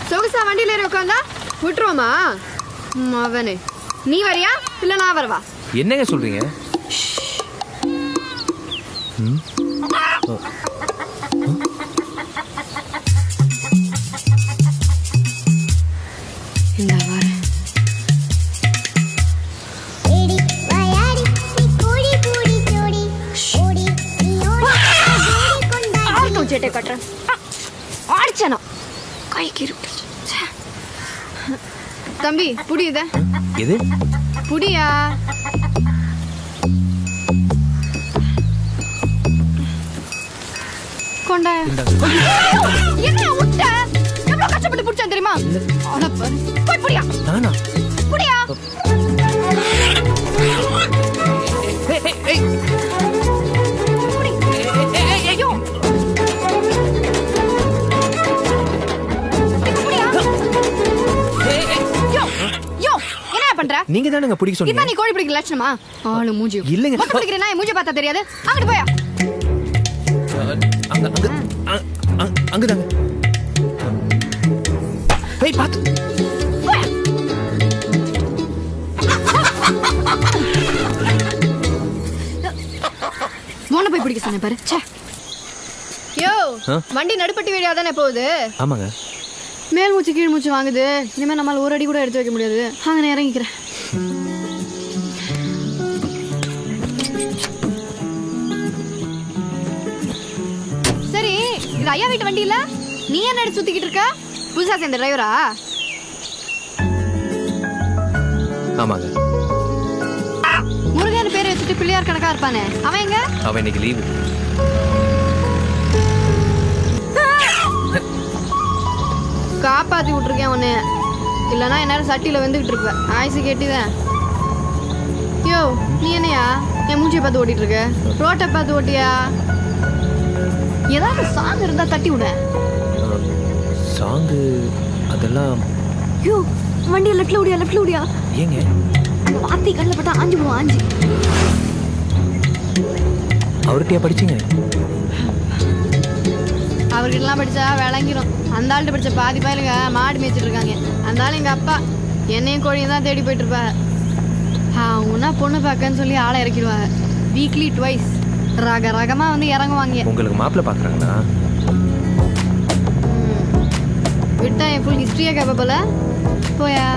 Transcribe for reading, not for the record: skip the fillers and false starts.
சொகுசா வண்டியில ஏறி உட்காந்தா விட்டுருவோமா? அவனே நீ வரியா இல்ல நான் வரவா? என்னங்க சொல்றீங்க? இந்த வார சேட்டை கட்டுறேன் ஆடிச்சானா கைக்கு இருக்கு. தம்பி புடியுத எது புடியா? கொண்டா என்ன விட்ட? எவ்வளவு கஷ்டப்பட்டு புடிச்சான் தெரியுமா? போய் புடியா நானா புடியா? நீங்க தானங்க பிடிக்க சொன்னீங்க. இதான் நீ கோழி பிடிக்கிற லட்சணமா? ஆளு மூஞ்சி இல்லங்க. மொட்டை பிடிக்கிற நான் மூஞ்சி பார்த்தா தெரியாது. அங்கிட்டு போயா? அங்கதாங்க. ஏய் பாத்து. போயா? மோன போய் பிடிக்க சொன்னேன் பாரு. ச்சே. யோ வண்டி நடுப்பட்டி வழியா தானே போகுது? ஆமாங்க. மேல் மூச்சு கீழ் மூச்சு வாங்குது. இனிமே நம்மளால ஒரு அடி கூட எடுத்து வைக்க முடியாது. அங்க நான் இறங்கிக்கிறேன். சரி இது ஐயா வீட்டு வண்டி இல்ல? நீ என்ன எடுத்து சுத்திக்கிட்டு இருக்க? புதுசா சேர்ந்த டிரைவரா? ஆமாங்க. முருகன் பேரை வச்சுட்டு பிள்ளையார் கணக்கா இருப்பானே அவன் எங்க? அவன் இன்னைக்கு லீவு. காப்பாத்தி விட்டுருக்கேன் உன்னை. இல்லைன்னா என்னால சட்டியில வந்துகிட்டு இருப்பேன். ஆயுசு கேட்டுதான். யோ நீ என்னையா என் மூஞ்சியை பார்த்து ஓட்டிட்டு இருக்க? ரோட்டை பார்த்து ஓட்டியா? ஏதாவது சாங் இருந்தா தட்டி விட. சாங்கு அதெல்லாம். யோ வண்டியை லெஃப்ட்ல ஓடியா லெஃப்ட்ல ஓடியா? ஏங்க அந்த வார்த்தை கண்ணில் பட்டா ஆஞ்சு போடுவோம் ஆஞ்சு. அவர்கிட்டயா படிச்சீங்க? அவர்கிட்டலாம் படிச்சா விளங்கிரும். அந்த ஆள்கிட்ட படிச்ச பாதி பயலுங்க மாடு மேய்ச்சிட்டு இருக்காங்க. அந்த ஆள் எங்க அப்பா. என்னையும் கோழியும் தான் தேடி போயிட்டு இருப்பாங்க. அவங்கன்னா பொண்ணு பார்க்கன்னு சொல்லி ஆளை இறக்கிடுவாங்க. வீக்லி ட்வைஸ் ரக ரகமா வந்து இறங்குவாங்க. உங்களுக்கு மாப்பிள்ளை பாக்குறாங்களா? விட்டா என் ஃபுல் ஹிஸ்டரியா கேப்ப போல. போயா